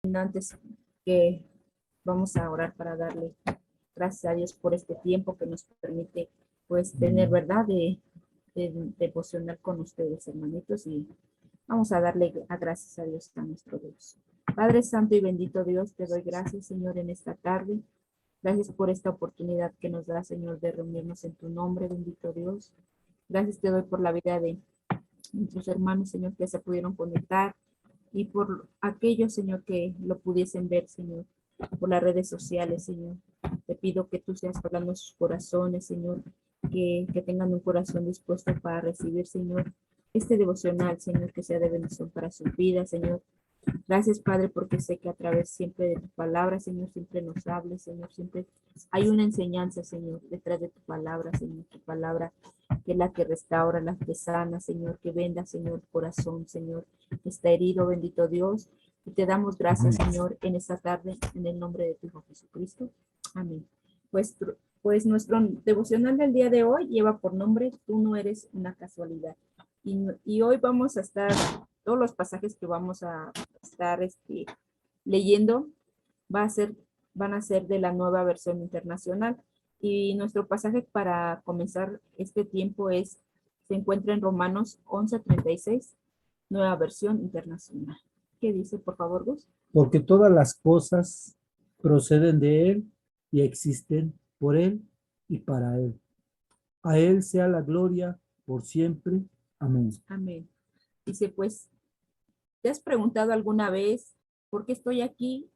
Antes que vamos a orar para darle gracias a Dios por este tiempo que nos permite pues tener verdad de devocional con ustedes, hermanitos, y vamos a darle a gracias a Dios, a nuestro Dios. Padre Santo y bendito Dios, te doy gracias, Señor, en esta tarde. Gracias por esta oportunidad que nos da, Señor, de reunirnos en tu nombre, bendito Dios. Gracias te doy por la vida de nuestros hermanos, Señor, que se pudieron conectar, y por aquellos, Señor, que lo pudiesen ver, Señor, por las redes sociales, Señor. Te pido que tú seas hablando en sus corazones, Señor, que tengan un corazón dispuesto para recibir, Señor, este devocional, Señor, que sea de bendición para su vida, Señor. Gracias, Padre, porque sé que a través siempre de tu palabra, Señor, siempre nos hables, Señor, siempre hay una enseñanza, Señor, detrás de tu palabra, Señor, tu palabra que es la que restaura, la que sana, Señor, que venda, Señor, corazón, Señor, que está herido, bendito Dios, y te damos gracias, Señor, en esta tarde, en el nombre de tu Hijo Jesucristo. Amén. Pues nuestro devocional del día de hoy lleva por nombre Tú no eres una casualidad. Y hoy vamos a estar, todos los pasajes que vamos a estar leyendo van a ser de la nueva versión internacional. Y nuestro pasaje para comenzar este tiempo se encuentra en Romanos 11:36, nueva versión internacional. ¿Qué dice, por favor, Gus? Porque todas las cosas proceden de Él y existen por Él y para Él. A Él sea la gloria por siempre. Amén. Amén. Dice, pues, ¿te has preguntado alguna vez por qué estoy aquí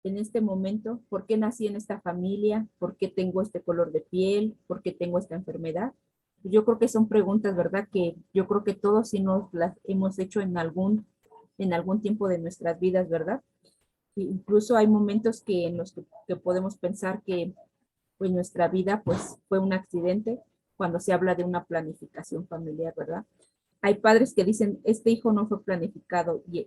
en este momento? ¿Por qué nací en esta familia? ¿Por qué tengo este color de piel? ¿Por qué tengo esta enfermedad? Yo creo que son preguntas, ¿verdad? Que yo creo que todos sí nos las hemos hecho en algún tiempo de nuestras vidas, ¿verdad? Incluso hay momentos en los que podemos pensar que pues nuestra vida pues fue un accidente cuando se habla de una planificación familiar, ¿verdad? Hay padres que dicen, este hijo no fue planificado, y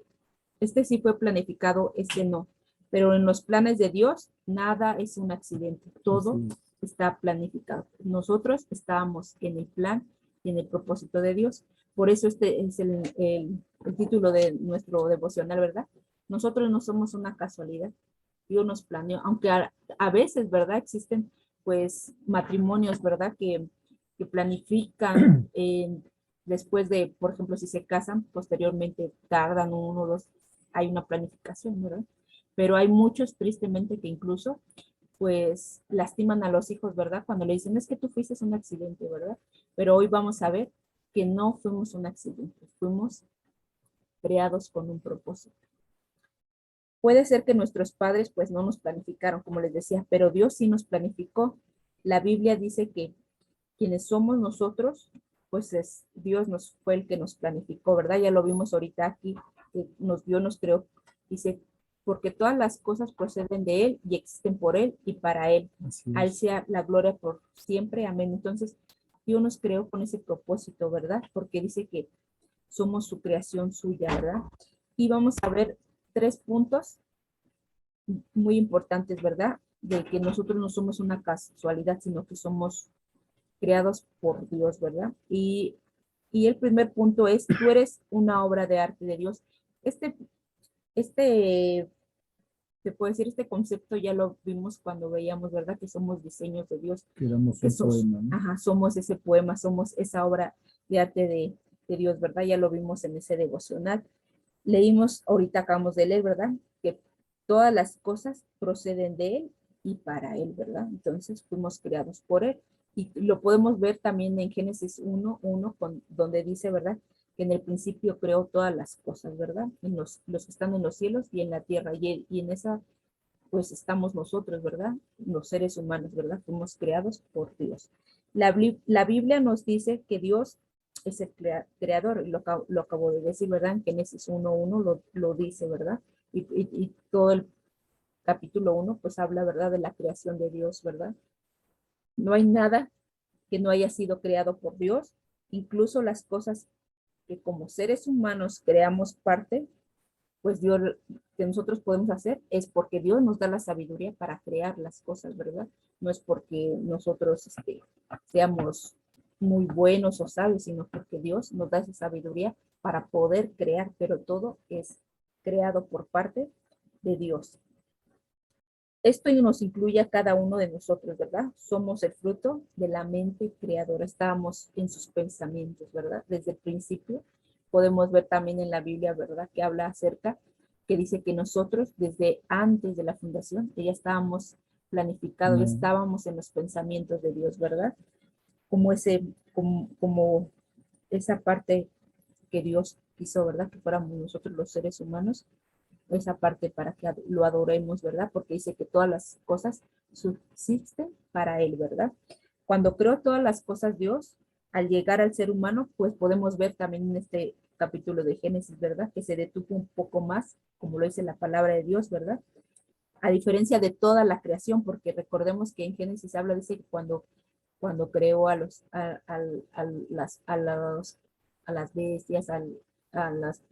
este sí fue planificado, este no. Pero en los planes de Dios, nada es un accidente, todo está planificado. Nosotros estábamos en el plan y en el propósito de Dios. Por eso este es el título de nuestro devocional, ¿verdad? Nosotros no somos una casualidad. Dios nos planeó, aunque a veces, ¿verdad? Existen pues matrimonios, ¿verdad? Que planifican después de, por ejemplo, si se casan, posteriormente tardan uno o dos, hay una planificación, ¿verdad? Pero hay muchos, tristemente, que incluso, pues, lastiman a los hijos, ¿verdad? Cuando le dicen, es que tú fuiste un accidente, ¿verdad? Pero hoy vamos a ver que no fuimos un accidente, fuimos creados con un propósito. Puede ser que nuestros padres, pues, no nos planificaron, como les decía, pero Dios sí nos planificó. La Biblia dice que quienes somos nosotros, pues Dios fue el que nos planificó, ¿verdad? Ya lo vimos ahorita aquí, que nos vio, nos creó. Dice, porque todas las cosas proceden de Él y existen por Él y para Él. A Él sea la gloria por siempre. Amén. Entonces, Dios nos creó con ese propósito, ¿verdad? Porque dice que somos su creación suya, ¿verdad? Y vamos a ver 3 puntos muy importantes, ¿verdad? De que nosotros no somos una casualidad, sino que somos creados por Dios, ¿verdad? Y el primer punto es, tú eres una obra de arte de Dios. Este, este, se puede decir, este concepto ya lo vimos cuando veíamos, ¿verdad? Que somos diseños de Dios. Que éramos un poema, ¿no? Ajá, somos ese poema, somos esa obra de arte de Dios, ¿verdad? Ya lo vimos en ese devocional. Leímos, ahorita acabamos de leer, ¿verdad? Que todas las cosas proceden de Él y para Él, ¿verdad? Entonces fuimos creados por Él. Y lo podemos ver también en Génesis 1:1, donde dice, ¿verdad? Que en el principio creó todas las cosas, ¿verdad? En los que están en los cielos y en la tierra. Y en esa, pues estamos nosotros, ¿verdad? Los seres humanos, ¿verdad? Fuimos creados por Dios. La Biblia nos dice que Dios es el creador, lo acabo de decir, ¿verdad? En Génesis 1:1 lo dice, ¿verdad? Y todo el capítulo 1 pues habla, ¿verdad? De la creación de Dios, ¿verdad? No hay nada que no haya sido creado por Dios, incluso las cosas que como seres humanos creamos parte, pues Dios, que nosotros podemos hacer, es porque Dios nos da la sabiduría para crear las cosas, ¿verdad? No es porque nosotros seamos muy buenos o sabios, sino porque Dios nos da esa sabiduría para poder crear, pero todo es creado por parte de Dios. Esto nos incluye a cada uno de nosotros, ¿verdad? Somos el fruto de la mente creadora. Estábamos en sus pensamientos, ¿verdad? Desde el principio. Podemos ver también en la Biblia, ¿verdad? Que habla acerca, que dice que nosotros, desde antes de la fundación, que ya estábamos planificados, ya Amén. estábamos en los pensamientos de Dios, ¿verdad? Como esa parte que Dios quiso, ¿verdad? Que fuéramos nosotros los seres humanos, esa parte para que lo adoremos, ¿verdad? Porque dice que todas las cosas subsisten para Él, ¿verdad? Cuando creó todas las cosas Dios, al llegar al ser humano, pues podemos ver también en este capítulo de Génesis, ¿verdad? Que se detuvo un poco más, como lo dice la palabra de Dios, ¿verdad? A diferencia de toda la creación, porque recordemos que en Génesis habla, dice que cuando creó a las bestias,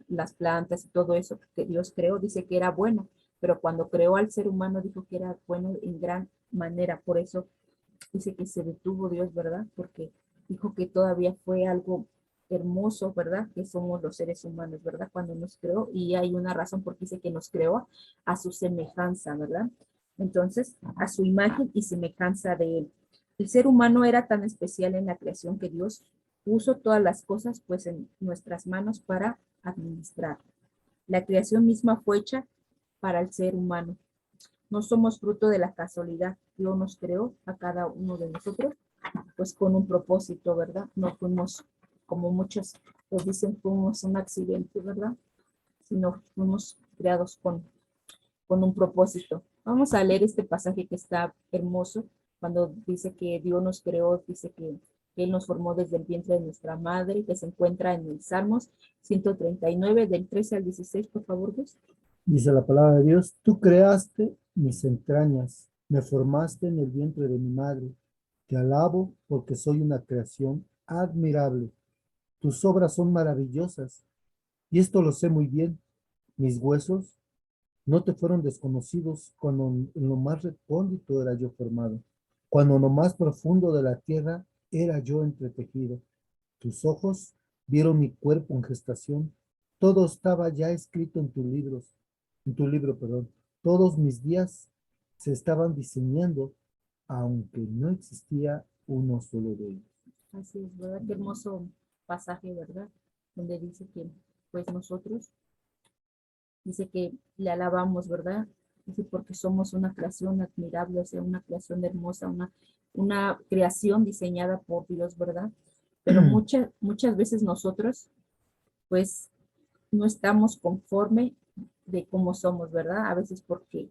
las plantas y todo eso que Dios creó, dice que era bueno, pero cuando creó al ser humano dijo que era bueno en gran manera, por eso dice que se detuvo Dios, ¿verdad? Porque dijo que todavía fue algo hermoso, ¿verdad? Que somos los seres humanos, ¿verdad? Cuando nos creó, y hay una razón porque dice que nos creó a su semejanza, ¿verdad? Entonces, a su imagen y semejanza de Él. El ser humano era tan especial en la creación que Dios puso todas las cosas pues en nuestras manos para administrar. La creación misma fue hecha para el ser humano. No somos fruto de la casualidad. Dios nos creó a cada uno de nosotros pues con un propósito, ¿verdad? No fuimos, como muchos lo dicen, fuimos un accidente, ¿verdad? Sino fuimos creados con un propósito. Vamos a leer este pasaje que está hermoso, cuando dice que Dios nos creó, dice que Él nos formó desde el vientre de nuestra madre, que se encuentra en el Salmos 139, del 13 al 16, por favor, Dios. Dice la palabra de Dios, tú creaste mis entrañas, me formaste en el vientre de mi madre. Te alabo porque soy una creación admirable. Tus obras son maravillosas y esto lo sé muy bien. Mis huesos no te fueron desconocidos cuando en lo más recóndito era yo formado, cuando en lo más profundo de la tierra era yo entretejido. Tus ojos vieron mi cuerpo en gestación. Todo estaba ya escrito en tu libro, perdón. Todos mis días se estaban diseñando, aunque no existía uno solo de ellos. Así es, ¿verdad? Qué hermoso pasaje, ¿verdad? Donde dice que, pues nosotros, dice que le alabamos, ¿verdad? Dice porque somos una creación admirable, o sea, una creación hermosa, una creación diseñada por Dios, ¿verdad? Pero muchas veces nosotros, pues, no estamos conforme de cómo somos, ¿verdad? A veces porque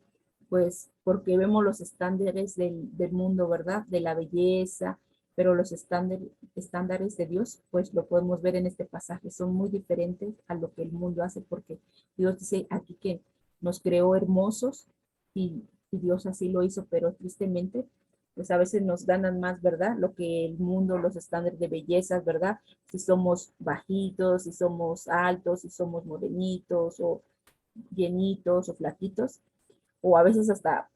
vemos los estándares del mundo, ¿verdad? De la belleza, pero los estándares de Dios, pues lo podemos ver en este pasaje, son muy diferentes a lo que el mundo hace, porque Dios dice aquí que nos creó hermosos y Dios así lo hizo, pero tristemente, pues a veces nos ganan más, ¿verdad? Lo que el mundo, los estándares de belleza, ¿verdad? Si somos bajitos, si somos altos, si somos morenitos o llenitos o flaquitos, o a veces hasta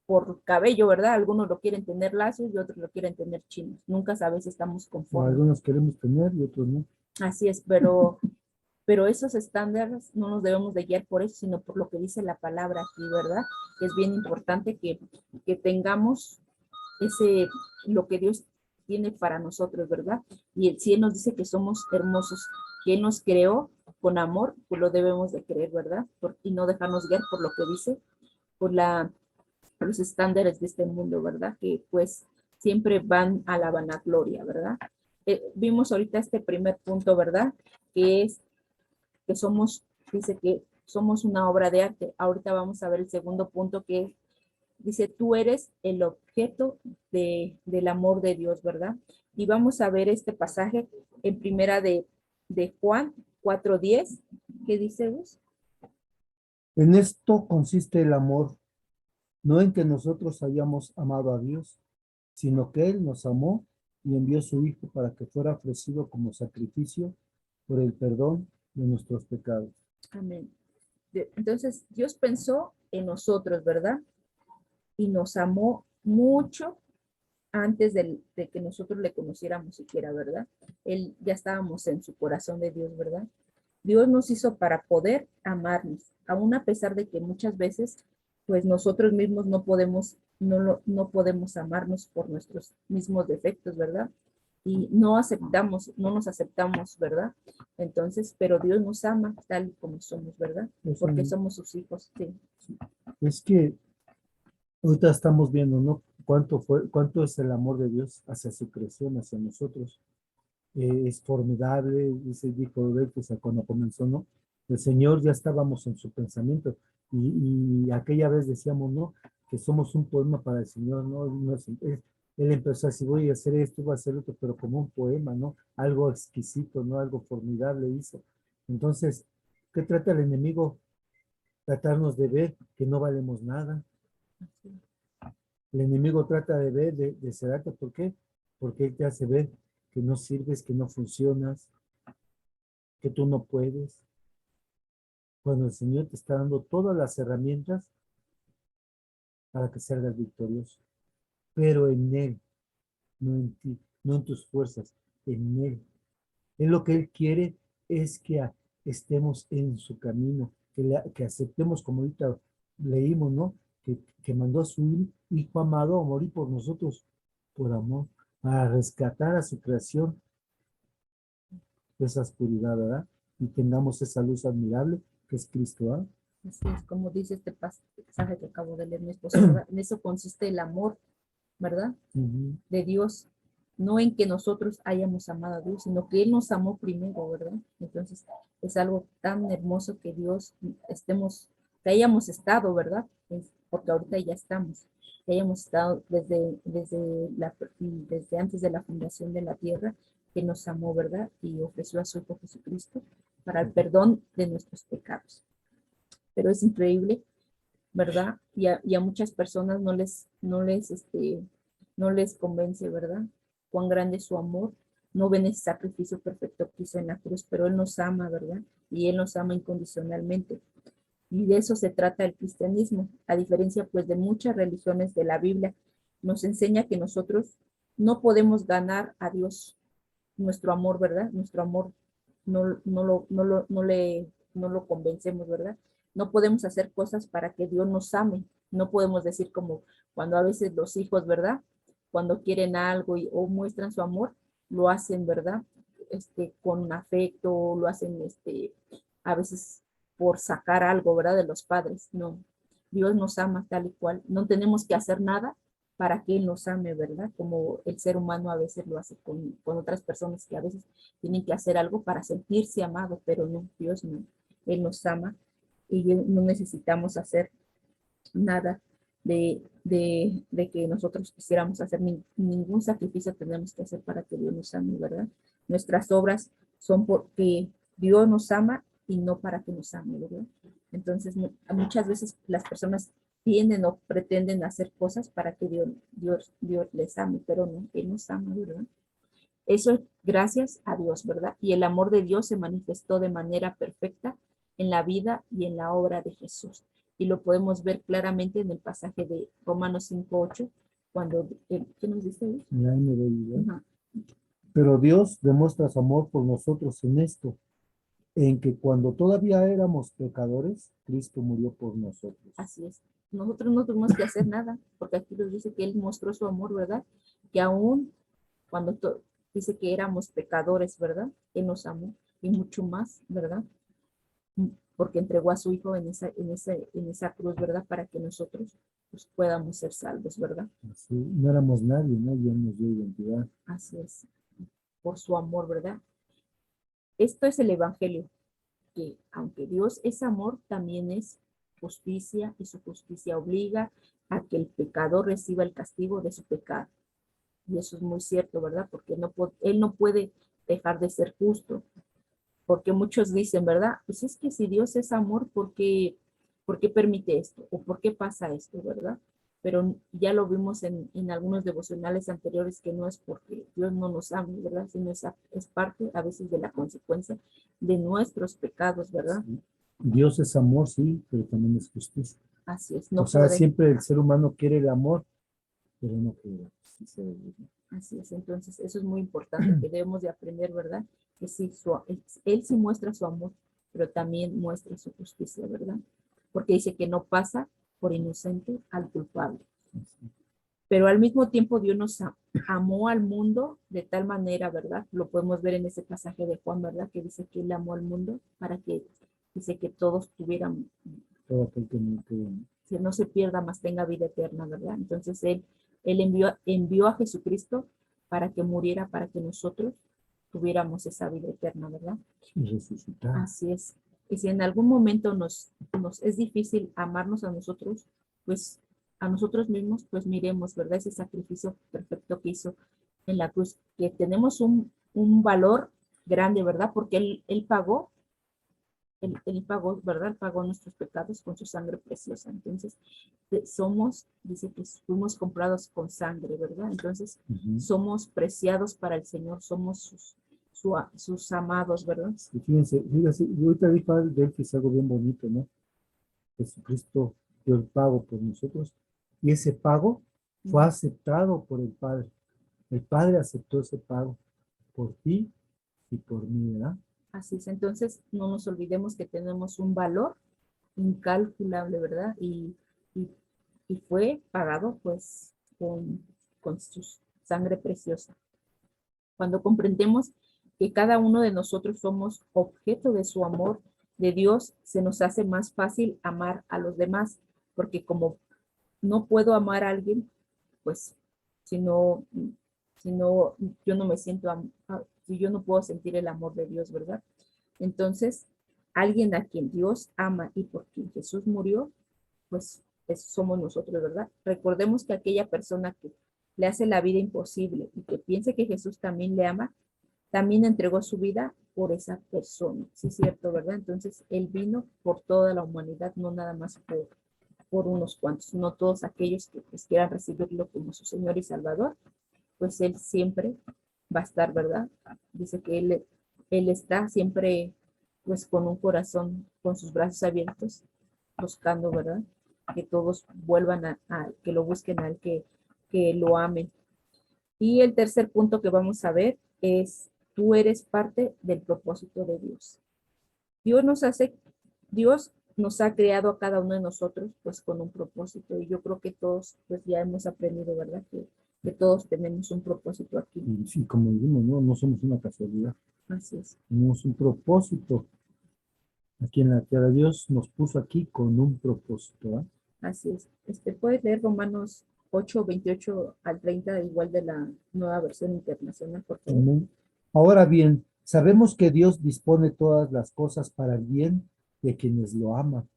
por cabello, ¿verdad? Algunos lo quieren tener lacios y otros lo quieren tener chinos. Nunca sabes si estamos O conformes. algunos queremos tener y otros no. Así es, pero esos estándares no nos debemos de guiar por eso, sino por lo que dice la palabra aquí, ¿verdad? Es bien importante que tengamos lo que Dios tiene para nosotros, ¿verdad? Y si Él nos dice que somos hermosos, que Él nos creó con amor, pues lo debemos de creer, ¿verdad? Y no dejarnos guiar por lo que dice, por los estándares de este mundo, ¿verdad? Que pues siempre van a la vanagloria, ¿verdad? Vimos ahorita este primer punto, ¿verdad? Que es que dice que somos una obra de arte. Ahorita vamos a ver el segundo punto que dice, tú eres el objeto del amor de Dios, ¿verdad? Y vamos a ver este pasaje en primera de Juan 4:10. ¿Qué dice vos? En esto consiste el amor, no en que nosotros hayamos amado a Dios, sino que Él nos amó y envió a su Hijo para que fuera ofrecido como sacrificio por el perdón de nuestros pecados. Amén. Entonces, Dios pensó en nosotros, ¿verdad? Y nos amó mucho antes de que nosotros le conociéramos siquiera, ¿verdad? Él ya estábamos en su corazón de Dios, ¿verdad? Dios nos hizo para poder amarnos, aun a pesar de que muchas veces, pues nosotros mismos no podemos amarnos por nuestros mismos defectos, ¿verdad? Y no nos aceptamos, ¿verdad? Entonces, pero Dios nos ama tal y como somos, ¿verdad? Es, Porque somos sus hijos, sí. es que ahorita estamos viendo, ¿no? Cuánto es el amor de Dios hacia su creación, hacia nosotros. Es formidable, dijo él, pues, cuando comenzó, ¿no? El Señor ya estábamos en su pensamiento y aquella vez decíamos, ¿no? Que somos un poema para el Señor, ¿no? Él empezó así, voy a hacer esto, voy a hacer otro, pero como un poema, ¿no? Algo exquisito, ¿no? Algo formidable hizo. Entonces, ¿qué trata el enemigo? Tratarnos de ver que no valemos nada. El enemigo trata de ver, de sedarte. ¿Por qué? Porque él te hace ver que no sirves, que no funcionas, que tú no puedes. Cuando el Señor te está dando todas las herramientas para que salgas victorioso. Pero en Él, no en ti, no en tus fuerzas, en Él. Él lo que Él quiere es que estemos en su camino, que aceptemos, como ahorita leímos, ¿no? Que mandó a su Hijo amado a morir por nosotros, por amor, para rescatar a su creación de esa oscuridad, ¿verdad? Y tengamos esa luz admirable que es Cristo, ¿ah? Así es como dice este pasaje que acabo de leer mi esposo, ¿verdad? En eso consiste el amor, ¿verdad? Ujú. De Dios, no en que nosotros hayamos amado a Dios, sino que Él nos amó primero, ¿verdad? Entonces, es algo tan hermoso que Dios que hayamos estado, ¿verdad? Porque ahorita ya estamos, que hayamos estado desde antes de la fundación de la tierra, que nos amó, ¿verdad? Y ofreció a su Hijo Jesucristo para el perdón de nuestros pecados. Pero es increíble, ¿verdad? Y a muchas personas no les convence, ¿verdad? Cuán grande es su amor. No ven ese sacrificio perfecto que hizo en la cruz, pero Él nos ama, ¿verdad? Y Él nos ama incondicionalmente. Y de eso se trata el cristianismo, a diferencia pues de muchas religiones de la Biblia, nos enseña que nosotros no podemos ganar a Dios nuestro amor, ¿verdad? Nuestro amor no lo convencemos, ¿verdad? No podemos hacer cosas para que Dios nos ame. No podemos decir como cuando a veces los hijos, ¿verdad? Cuando quieren algo o muestran su amor, lo hacen, ¿verdad? Con afecto, lo hacen, a veces por sacar algo, ¿verdad? De los padres. No, Dios nos ama tal y cual. No tenemos que hacer nada para que Él nos ame, ¿verdad? Como el ser humano a veces lo hace con otras personas que a veces tienen que hacer algo para sentirse amado, pero no, Dios no. Él nos ama y no necesitamos hacer nada de que nosotros quisiéramos hacer ningún sacrificio tenemos que hacer para que Dios nos ame, ¿verdad? Nuestras obras son porque Dios nos ama y no para que nos ame, ¿verdad? Entonces, muchas veces las personas tienden o pretenden hacer cosas para que Dios les ame, pero no, Él nos ama, ¿verdad? Eso es gracias a Dios, ¿verdad? Y el amor de Dios se manifestó de manera perfecta en la vida y en la obra de Jesús. Y lo podemos ver claramente en el pasaje de Romanos 5:8, cuando, ¿qué nos dice ahí? Y ahí me doy, ¿eh? Ajá, Pero Dios demuestra su amor por nosotros en esto, en que cuando todavía éramos pecadores, Cristo murió por nosotros. así es. Nosotros no tuvimos que hacer nada, porque aquí nos dice que Él mostró su amor, ¿verdad? Que aún cuando dice que éramos pecadores, ¿verdad? Él nos amó y mucho más, ¿verdad? Porque entregó a su Hijo en esa cruz, ¿verdad? Para que nosotros pues, podamos ser salvos, ¿verdad? Así, no éramos nadie, nadie nos dio identidad. Así es, por su amor, ¿verdad? Esto es el Evangelio, que aunque Dios es amor, también es justicia y su justicia obliga a que el pecador reciba el castigo de su pecado. Y eso es muy cierto, ¿verdad? Porque Él no puede dejar de ser justo, porque muchos dicen, ¿verdad? Pues es que si Dios es amor, por qué permite esto? ¿O por qué pasa esto, verdad? Pero ya lo vimos en algunos devocionales anteriores que no es porque Dios no nos ama, ¿verdad? Sino es parte a veces de la consecuencia de nuestros pecados, ¿verdad? Sí. Dios es amor, sí, pero también es justicia. Así es, O no sea, puede, siempre el ser humano quiere el amor, pero no quiere la justicia de Dios. así es. Entonces, eso es muy importante que debemos de aprender, ¿verdad? Que sí, Él sí muestra su amor, pero también muestra su justicia, ¿verdad? Porque dice que no pasa por inocente al culpable. Pero al mismo tiempo Dios nos amó al mundo de tal manera, ¿verdad? Lo podemos ver en ese pasaje de Juan, ¿verdad? Que dice que Él amó al mundo para que, dice que todos tuvieran, Todo aquel que no se pierda, más tenga vida eterna, ¿verdad? Entonces Él envió a Jesucristo para que muriera, para que nosotros tuviéramos esa vida eterna, ¿verdad? resucitar. Así es. Y si en algún momento nos es difícil amarnos pues a nosotros mismos, pues miremos, ¿verdad? Ese sacrificio perfecto que hizo en la cruz, que tenemos un valor grande, ¿verdad? Porque Él pagó, él pagó, ¿verdad? Él pagó nuestros pecados con su sangre preciosa. Entonces, dice que fuimos comprados con sangre, ¿verdad? Entonces, somos preciados para el Señor, somos sus amados, ¿verdad? Y fíjense, yo ahorita vi padre de él que es algo bien bonito, ¿no? Jesucristo dio el pago por nosotros y ese pago fue aceptado por el Padre. El Padre aceptó ese pago por ti y por mí, ¿verdad? Así es, entonces no nos olvidemos que tenemos un valor incalculable, ¿verdad? Y, y fue pagado pues con su sangre preciosa. Cuando comprendemos que cada uno de nosotros somos objeto de su amor de Dios, se nos hace más fácil amar a los demás, porque como no puedo amar a alguien, pues si no, si no, yo no me siento, si yo no puedo sentir el amor de Dios, ¿verdad? Entonces, alguien a quien Dios ama y por quien Jesús murió, pues somos nosotros, ¿verdad? Recordemos que aquella persona que le hace la vida imposible y que piense que Jesús también le ama, también entregó su vida por esa persona, ¿sí es cierto, verdad? Entonces, Él vino por toda la humanidad, no nada más por unos cuantos, no todos aquellos que pues, quieran recibirlo como su Señor y Salvador, pues Él siempre va a estar, ¿verdad? Dice que Él está siempre pues con un corazón, con sus brazos abiertos, buscando, ¿verdad? Que todos vuelvan que lo busquen a Él, que lo amen. Y el tercer punto que vamos a ver es, tú eres parte del propósito de Dios. Dios nos ha creado a cada uno de nosotros pues con un propósito y yo creo que todos pues ya hemos aprendido, ¿verdad? Que todos tenemos un propósito aquí. Y sí, como dijimos, no somos una casualidad, Así es, tenemos un propósito. Aquí en la tierra Dios nos puso aquí con un propósito, ¿verdad? así es. Puedes leer Romanos 8:28 al 30, igual de la nueva versión internacional, por favor. Amén. Ahora bien, sabemos que Dios dispone todas las cosas para el bien de quienes lo aman.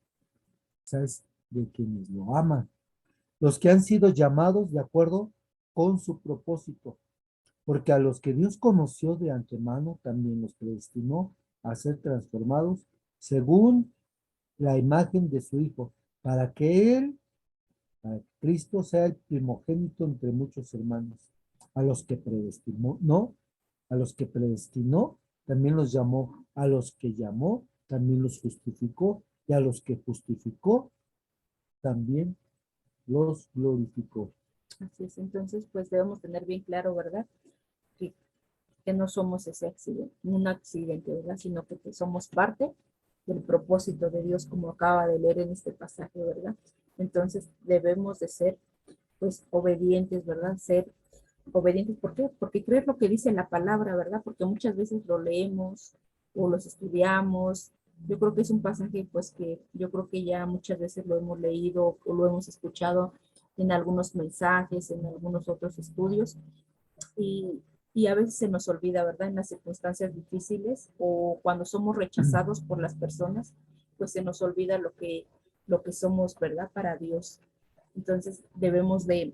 ¿Sabes? De quienes lo aman. Los que han sido llamados de acuerdo con su propósito. Porque a los que Dios conoció de antemano, también los predestinó a ser transformados según la imagen de su Hijo, para que Él, para que Cristo, sea el primogénito entre muchos hermanos. A los que predestinó, no, a los que predestinó, también los llamó. A los que llamó, también los justificó. Y a los que justificó, también los glorificó. Así es, entonces pues debemos tener bien claro, ¿verdad? Que, que no somos ese accidente, un accidente, ¿verdad? Sino que somos parte del propósito de Dios, como acaba de leer en este pasaje, ¿verdad? Entonces debemos de ser pues obedientes, ¿verdad? Ser obedientes, ¿por qué? Porque creer lo que dice la palabra, ¿verdad? Porque muchas veces lo leemos o los estudiamos. Yo creo que es un pasaje, pues, que yo creo que ya muchas veces lo hemos leído o lo hemos escuchado en algunos mensajes, en algunos otros estudios, y, y a veces se nos olvida, ¿verdad? En las circunstancias difíciles o cuando somos rechazados por las personas, pues se nos olvida lo que somos, ¿verdad? Para Dios. Entonces debemos de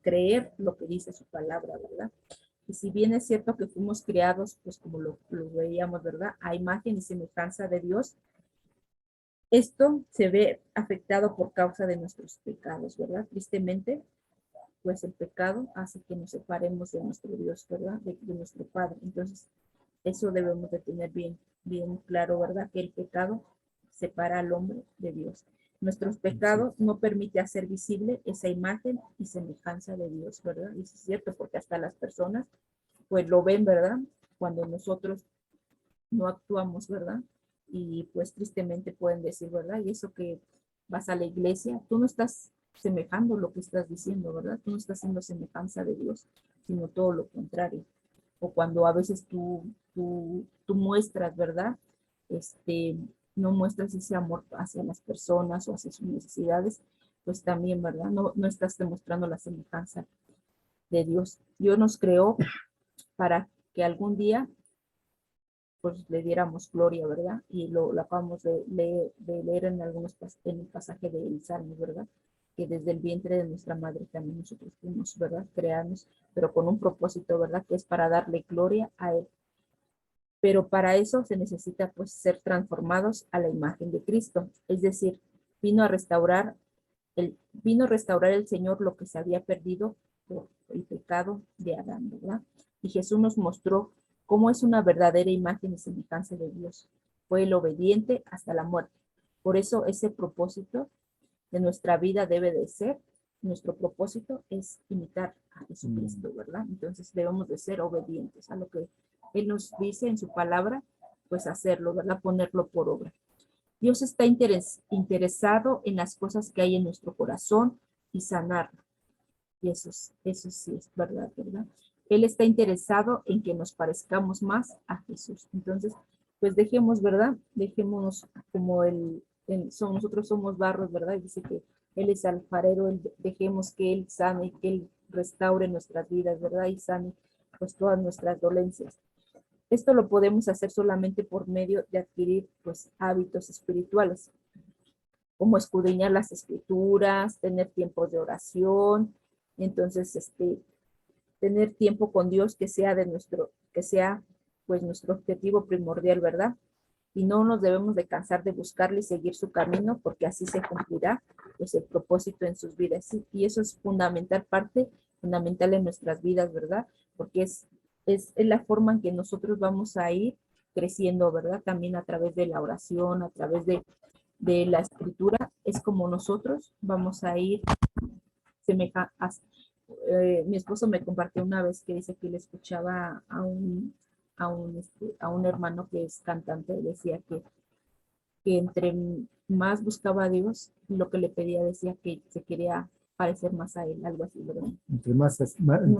creer lo que dice su palabra, ¿verdad? Y si bien es cierto que fuimos creados, pues como lo veíamos, ¿verdad? A imagen y semejanza de Dios, esto se ve afectado por causa de nuestros pecados, ¿verdad? Tristemente, pues el pecado hace que nos separemos de nuestro Dios, ¿verdad? De nuestro Padre. Entonces, eso debemos de tener bien claro, ¿verdad? Que el pecado separa al hombre de Dios. Nuestros pecados no permite hacer visible esa imagen y semejanza de Dios, ¿verdad? Y eso es cierto, porque hasta las personas, pues lo ven, ¿verdad? Cuando nosotros no actuamos, ¿verdad? y pues tristemente pueden decir, ¿verdad? Y eso que vas a la iglesia, tú no estás semejando lo que estás diciendo, ¿verdad? Tú no estás haciendo semejanza de Dios, sino todo lo contrario. O cuando a veces tú muestras, ¿verdad? Este, no muestras ese amor hacia las personas o hacia sus necesidades, pues también, ¿verdad? No estás demostrando la semejanza de Dios. Dios nos creó para que algún día pues le diéramos gloria, ¿verdad? Y lo acabamos de leer en en el pasaje del Salmo, ¿verdad? Que desde el vientre de nuestra madre también nosotros fuimos, ¿verdad? Crearnos, pero con un propósito, ¿verdad? Que es para darle gloria a Él. Pero para eso se necesita pues ser transformados a la imagen de Cristo. Es decir, vino a restaurar vino a restaurar el Señor lo que se había perdido por el pecado de Adán, ¿verdad? Y Jesús nos mostró cómo es una verdadera imagen y semejanza de Dios. Fue el obediente hasta la muerte. Por eso ese propósito de nuestra vida debe de ser, nuestro propósito es imitar a Jesucristo, ¿verdad? Entonces debemos de ser obedientes a lo que Él nos dice en su palabra, pues hacerlo, ¿verdad? Ponerlo por obra. Dios está interesado en las cosas que hay en nuestro corazón y sanarlo. Y eso sí es verdad, ¿verdad? Él está interesado en que nos parezcamos más a Jesús. Entonces, pues dejemos, ¿verdad? Dejémonos como nosotros somos barros, ¿verdad? Y dice que Él es alfarero, dejemos que Él sane, que Él restaure nuestras vidas, ¿verdad? Y sane pues todas nuestras dolencias. Esto lo podemos hacer solamente por medio de adquirir pues hábitos espirituales, como escudriñar las escrituras, tener tiempos de oración, entonces tener tiempo con Dios que sea pues nuestro objetivo primordial, ¿verdad? Y no nos debemos de cansar de buscarle y seguir su camino, porque así se cumplirá pues el propósito en sus vidas. Y eso es fundamental en nuestras vidas, ¿verdad? Porque es la forma en que nosotros vamos a ir creciendo, ¿verdad? También a través de la oración, a través de la escritura, es como nosotros vamos a ir semeja, mi esposo me compartió una vez que dice que le escuchaba a un hermano que es cantante, decía que entre más buscaba a Dios, lo que le pedía decía que se quería parecer más a él, algo así, ¿verdad? Entre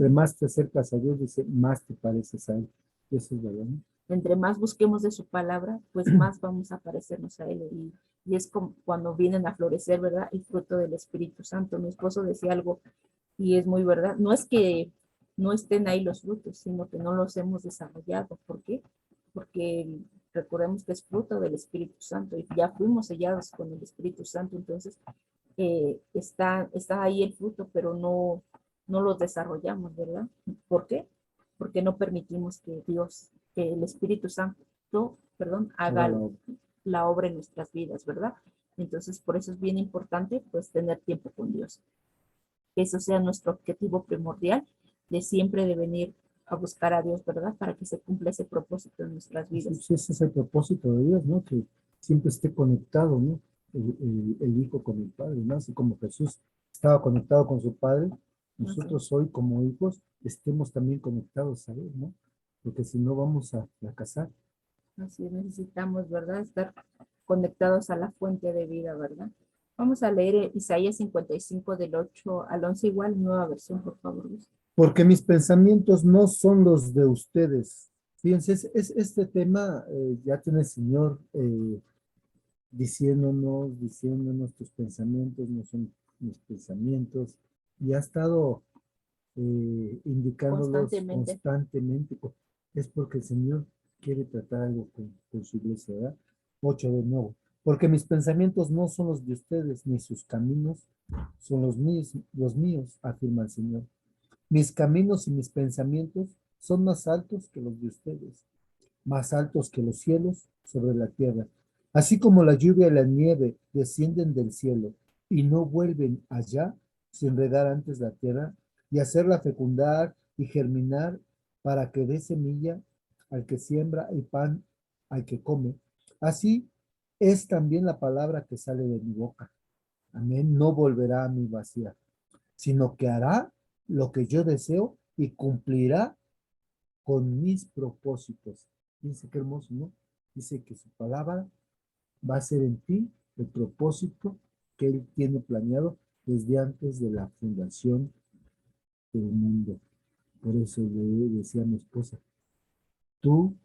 más te acercas a Dios, dice, más te pareces a Él. Eso es verdad, ¿no? Entre más busquemos de su palabra, pues más vamos a parecernos a Él. Y es como cuando vienen a florecer, ¿verdad? El fruto del Espíritu Santo. Mi esposo decía algo y es muy verdad. No es que no estén ahí los frutos, sino que no los hemos desarrollado. ¿Por qué? Porque recordemos que es fruto del Espíritu Santo y ya fuimos sellados con el Espíritu Santo, entonces está ahí el fruto, pero no los desarrollamos, ¿verdad? ¿Por qué? Porque no permitimos que el Espíritu Santo, perdón, haga Hágalo. la obra en nuestras vidas, ¿verdad? Entonces, por eso es bien importante, pues, tener tiempo con Dios. Que eso sea nuestro objetivo primordial de siempre de venir a buscar a Dios, ¿verdad? Para que se cumpla ese propósito en nuestras vidas. Sí, ese es el propósito de Dios, ¿no? Que siempre esté conectado, ¿no? El Hijo con el Padre, ¿no? Así como Jesús estaba conectado con su Padre, nosotros hoy como hijos estemos también conectados a Él, ¿no? Porque si no vamos a fracasar. Así necesitamos, ¿verdad? Estar conectados a la fuente de vida, ¿verdad? Vamos a leer Isaías 55 del 8 al 11 igual, nueva versión, por favor. Porque mis pensamientos no son los de ustedes. Fíjense, este tema ya tiene el Señor diciéndonos tus pensamientos no son mis pensamientos, y ha estado indicándolos Constantemente. constantemente. Es porque el Señor quiere tratar algo con su iglesia, ¿verdad? 8 de nuevo. Porque mis pensamientos no son los de ustedes, ni sus caminos son los míos, afirma el Señor. Mis caminos y mis pensamientos son más altos que los de ustedes, más altos que los cielos sobre la tierra. Así como la lluvia y la nieve descienden del cielo y no vuelven allá sin enredar antes la tierra y hacerla fecundar y germinar para que dé semilla al que siembra y pan al que come. Así es también la palabra que sale de mi boca. Amén. No volverá a mi vacía, sino que hará lo que yo deseo y cumplirá con mis propósitos. Dice qué hermoso, ¿no? Dice que su palabra va a ser en ti el propósito que Él tiene planeado desde antes de la fundación del mundo. Por eso le decía a mi esposa, tú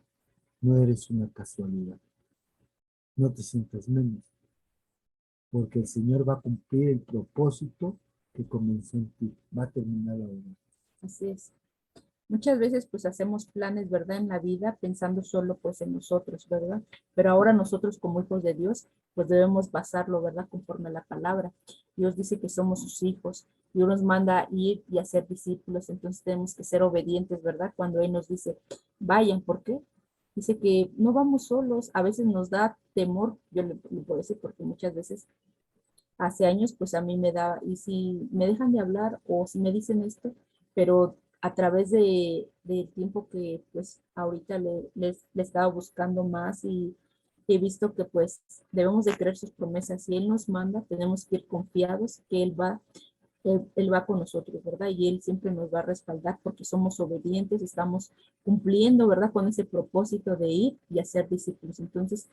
no eres una casualidad, no te sientas menos, porque el Señor va a cumplir el propósito que comenzó en ti, va a terminar la obra. Así es. Muchas veces pues hacemos planes, ¿verdad? En la vida pensando solo pues en nosotros, ¿verdad? Pero ahora nosotros como hijos de Dios pues debemos basarlo, ¿verdad? Conforme a la palabra. Dios dice que somos sus hijos. Dios nos manda a ir y a ser discípulos, entonces tenemos que ser obedientes, ¿verdad? Cuando Él nos dice, vayan, ¿por qué? Dice que no vamos solos, a veces nos da temor, yo le puedo decir porque muchas veces hace años, pues a mí me da, y si me dejan de hablar o si me dicen esto, pero a través del tiempo que pues ahorita le estaba buscando más y he visto que pues debemos de creer sus promesas. Si Él nos manda, tenemos que ir confiados que Él va con nosotros, ¿verdad? Y Él siempre nos va a respaldar porque somos obedientes, estamos cumpliendo, ¿verdad? Con ese propósito de ir y hacer discípulos. Entonces,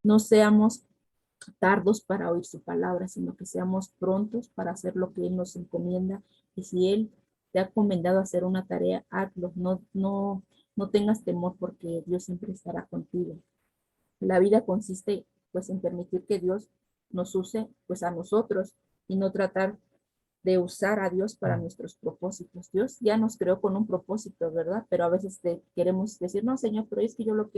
no seamos tardos para oír su palabra, sino que seamos prontos para hacer lo que Él nos encomienda. Y si Él te ha encomendado hacer una tarea, hazlo. No tengas temor porque Dios siempre estará contigo. La vida consiste pues en permitir que Dios nos use pues a nosotros y no tratar de usar a Dios para nuestros propósitos. Dios ya nos creó con un propósito, ¿verdad? Pero a veces queremos decir, no, Señor, pero es que yo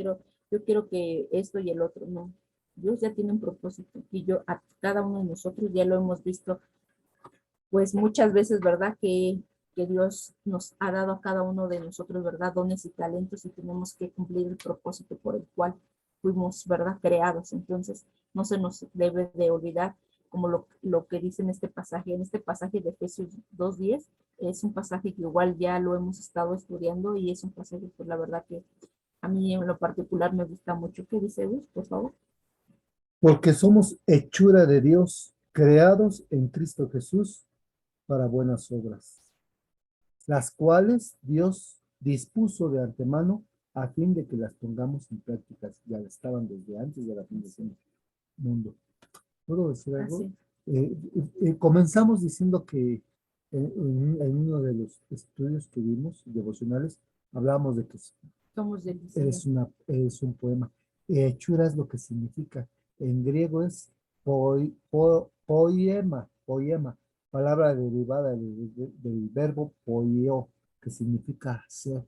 quiero que esto y el otro, no. Dios ya tiene un propósito y yo a cada uno de nosotros ya lo hemos visto, pues muchas veces, ¿verdad? Que Dios nos ha dado a cada uno de nosotros, ¿verdad? Dones y talentos y tenemos que cumplir el propósito por el cual fuimos, ¿verdad? Creados. Entonces, no se nos debe de olvidar como lo que dice en este pasaje de Efesios 2:10, es un pasaje que igual ya lo hemos estado estudiando y es un pasaje, pues la verdad que a mí en lo particular me gusta mucho. ¿Qué dice Gus, por favor? Porque somos hechura de Dios, creados en Cristo Jesús para buenas obras, las cuales Dios dispuso de antemano a fin de que las pongamos en práctica. Ya estaban desde antes de la fundación del mundo. ¿Puedo decir algo? Así, Comenzamos diciendo que en uno de los estudios que vimos, devocionales, hablábamos de que somos del Señor. es un poema. Hechura es lo que significa. En griego es poema, palabra derivada del verbo poieo, que significa hacer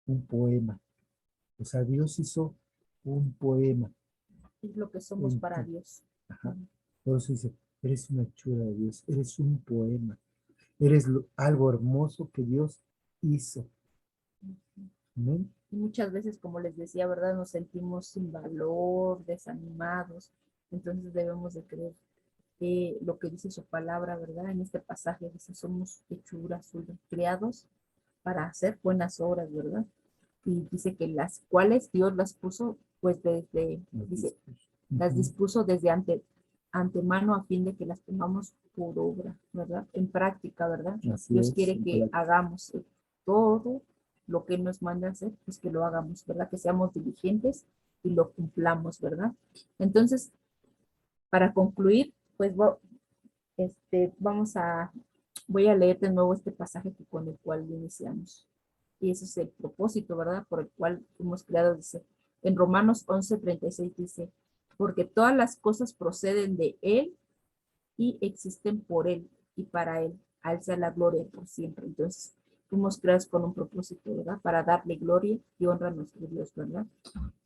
un poema. O sea, Dios hizo un poema Es lo que somos en para ti. Dios. Ajá. Por eso dice, eres una hechura de Dios, eres un poema, eres algo hermoso que Dios hizo. ¿Amén? Y muchas veces, como les decía, ¿verdad? Nos sentimos sin valor, desanimados. Entonces debemos de creer que lo que dice su palabra, ¿verdad? En este pasaje dice, somos hechuras suyas, creados para hacer buenas obras, ¿verdad? Y dice que las cuales Dios las puso, pues dice, las Ujú. dispuso desde antemano a fin de que las pongamos por obra, ¿verdad? En práctica, ¿verdad? Así Dios es, quiere que hagamos todo lo que nos manda hacer, pues que lo hagamos, ¿verdad? Que seamos diligentes y lo cumplamos, ¿verdad? Entonces, para concluir, pues voy a leer de nuevo este pasaje con el cual iniciamos. Y ese es el propósito, ¿verdad? Por el cual fuimos creados, dice. En Romanos 11:36 dice, porque todas las cosas proceden de Él y existen por Él y para Él. Alza la gloria por siempre. Entonces, fuimos creados con un propósito, ¿verdad? Para darle gloria y honra a nuestro Dios, ¿verdad?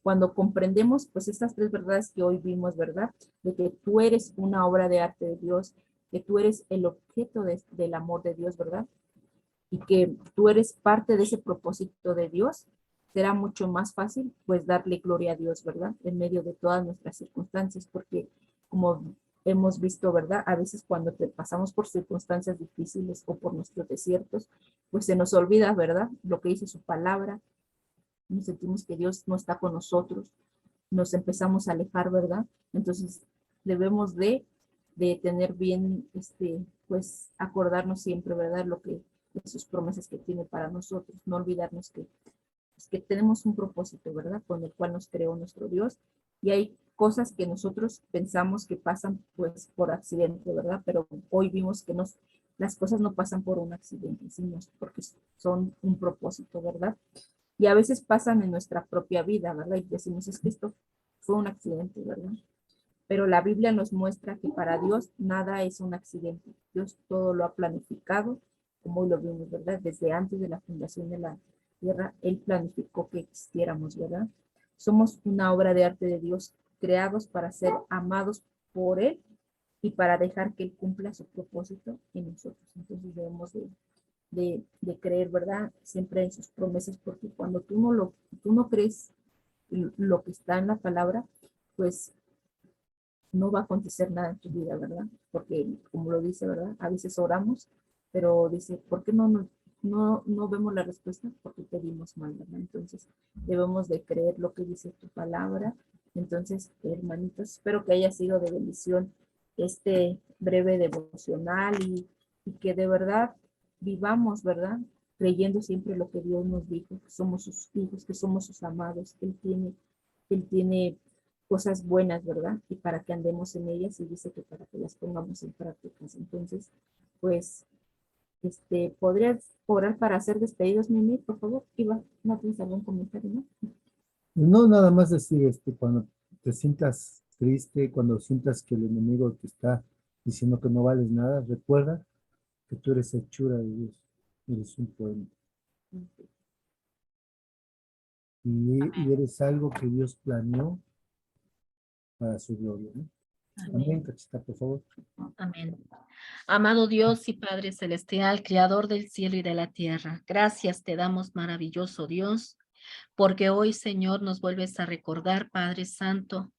Cuando comprendemos, pues, estas tres verdades que hoy vimos, ¿verdad? De que tú eres una obra de arte de Dios, que tú eres el objeto del amor de Dios, ¿verdad? Y que tú eres parte de ese propósito de Dios, será mucho más fácil pues darle gloria a Dios, ¿verdad? En medio de todas nuestras circunstancias, porque como hemos visto, ¿verdad? A veces cuando pasamos por circunstancias difíciles o por nuestros desiertos, pues se nos olvida, ¿verdad? Lo que dice su palabra, nos sentimos que Dios no está con nosotros, nos empezamos a alejar, ¿verdad? Entonces debemos de tener bien, pues acordarnos siempre, ¿verdad? De sus promesas que tiene para nosotros, no olvidarnos que tenemos un propósito, ¿verdad? Con el cual nos creó nuestro Dios y hay cosas que nosotros pensamos que pasan pues por accidente, ¿verdad? Pero hoy vimos que las cosas no pasan por un accidente, sino porque son un propósito, ¿verdad? Y a veces pasan en nuestra propia vida, ¿verdad? Y decimos, es que esto fue un accidente, ¿verdad? Pero la Biblia nos muestra que para Dios nada es un accidente. Dios todo lo ha planificado, como hoy lo vimos, ¿verdad? Desde antes de la fundación de la tierra, Él planificó que existiéramos, ¿verdad? Somos una obra de arte de Dios, creados para ser amados por Él y para dejar que Él cumpla su propósito en nosotros. Entonces debemos de creer, ¿verdad? Siempre en sus promesas, porque cuando tú no crees lo que está en la palabra, pues no va a acontecer nada en tu vida, ¿verdad? Porque, como lo dice, ¿verdad? A veces oramos, pero dice, ¿por qué no vemos la respuesta? Porque pedimos mal, ¿verdad? Entonces, debemos de creer lo que dice tu palabra. Entonces, hermanitos, espero que haya sido de bendición este breve devocional y que de verdad vivamos, ¿verdad? Creyendo siempre lo que Dios nos dijo, que somos sus hijos, que somos sus amados, que Él tiene cosas buenas, ¿verdad? Y para que andemos en ellas y dice que para que las pongamos en prácticas. Entonces, pues, ¿podrías orar para hacer despedidos, Mimi, por favor? Iba, ¿no tienes algún comentario, no? No nada más decir, cuando te sientas triste, cuando sientas que el enemigo te está diciendo que no vales nada, recuerda que tú eres hechura de Dios, eres un pueblo y eres algo que Dios planeó para su gloria, ¿no? Amén, Amén. Cachita, por favor. Amén. Amado Dios y Padre Celestial, Creador del cielo y de la tierra, gracias te damos, maravilloso Dios, porque hoy, Señor, nos vuelves a recordar, Padre Santo,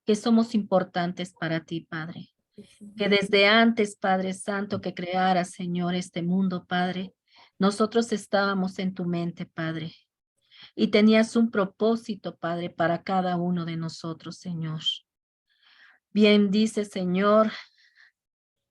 que somos importantes para ti, Padre. Que desde antes, Padre Santo, que crearas, Señor, este mundo, Padre, nosotros estábamos en tu mente, Padre, y tenías un propósito, Padre, para cada uno de nosotros, Señor. Bien dice, Señor,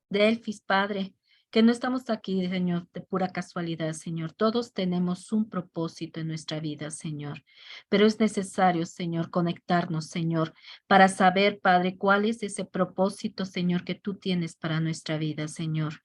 Delfis, Padre, que no estamos aquí, Señor, de pura casualidad, Señor. Todos tenemos un propósito en nuestra vida, Señor. Pero es necesario, Señor, conectarnos, Señor, para saber, Padre, cuál es ese propósito, Señor, que tú tienes para nuestra vida, Señor.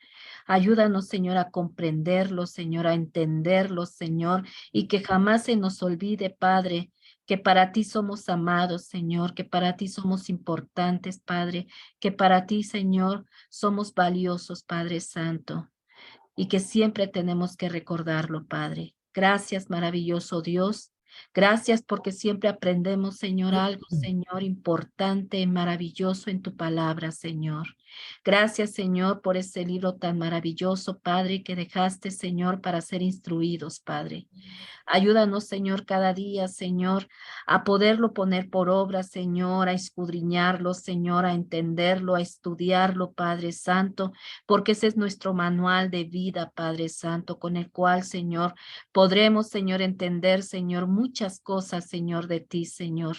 Ayúdanos, Señor, a comprenderlo, Señor, a entenderlo, Señor, y que jamás se nos olvide, Padre, que para ti somos amados, Señor, que para ti somos importantes, Padre, que para ti, Señor, somos valiosos, Padre Santo, y que siempre tenemos que recordarlo, Padre. Gracias, maravilloso Dios. Gracias porque siempre aprendemos, Señor, algo, Señor, importante, maravilloso en tu palabra, Señor. Gracias, Señor, por ese libro tan maravilloso, Padre, que dejaste, Señor, para ser instruidos, Padre. Ayúdanos, Señor, cada día, Señor, a poderlo poner por obra, Señor, a escudriñarlo, Señor, a entenderlo, a estudiarlo, Padre Santo, porque ese es nuestro manual de vida, Padre Santo, con el cual, Señor, podremos, Señor, entender, Señor, muchas cosas, Señor, de ti, Señor.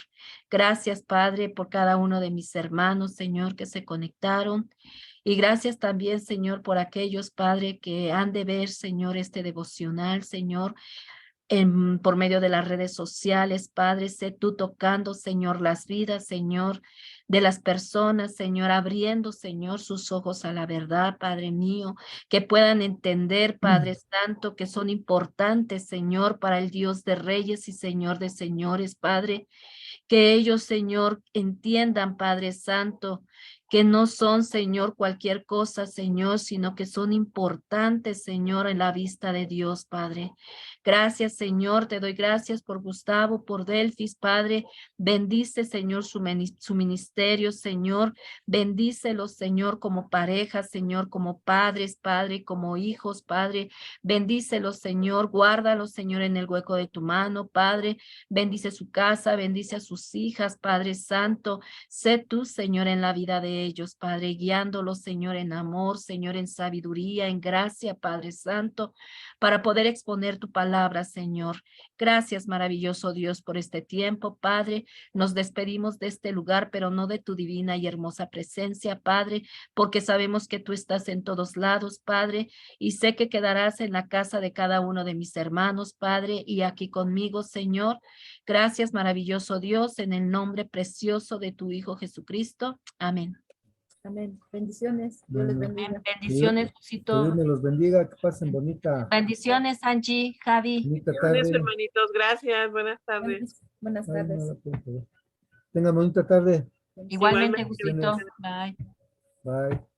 Gracias, Padre, por cada uno de mis hermanos, Señor, que se conectaron. Y gracias también, Señor, por aquellos, Padre, que han de ver, Señor, este devocional, Señor, por medio de las redes sociales, Padre, sé tú tocando, Señor, las vidas, Señor, de las personas, Señor, abriendo, Señor, sus ojos a la verdad, Padre mío, que puedan entender, Padre Santo, que son importantes, Señor, para el Dios de reyes y Señor de señores, Padre, que ellos, Señor, entiendan, Padre Santo, que no son, Señor, cualquier cosa, Señor, sino que son importantes, Señor, en la vista de Dios, Padre. Gracias, Señor, te doy gracias por Gustavo, por Delfis, Padre. Bendice, Señor, su ministerio, Señor. Bendícelos, Señor, como pareja, Señor, como padres, Padre, como hijos, Padre. Bendícelos, Señor. Guárdalos, Señor, en el hueco de tu mano, Padre. Bendice su casa, bendice a sus hijas, Padre Santo. Sé tú, Señor, en la vida de ellos, Padre, guiándolos, Señor, en amor, Señor, en sabiduría, en gracia, Padre Santo, para poder exponer tu palabra, Señor. Gracias, maravilloso Dios, por este tiempo, Padre. Nos despedimos de este lugar, pero no de tu divina y hermosa presencia, Padre, porque sabemos que tú estás en todos lados, Padre, y sé que quedarás en la casa de cada uno de mis hermanos, Padre, y aquí conmigo, Señor. Gracias, maravilloso Dios, en el nombre precioso de tu Hijo Jesucristo. Amén. Amén. Bendiciones. Dios les Bueno. bendiga. Bendiciones, Que Lucito. Dios me los bendiga, que pasen bonita Bendiciones, Angie, Javi. tarde. Bendiciones, hermanitos. Gracias. Buenas tardes. Buenas Ay, no tardes. la puedo ver. Tengan bonita tarde. Igualmente, Igualmente, Gustito. Bye. Bye.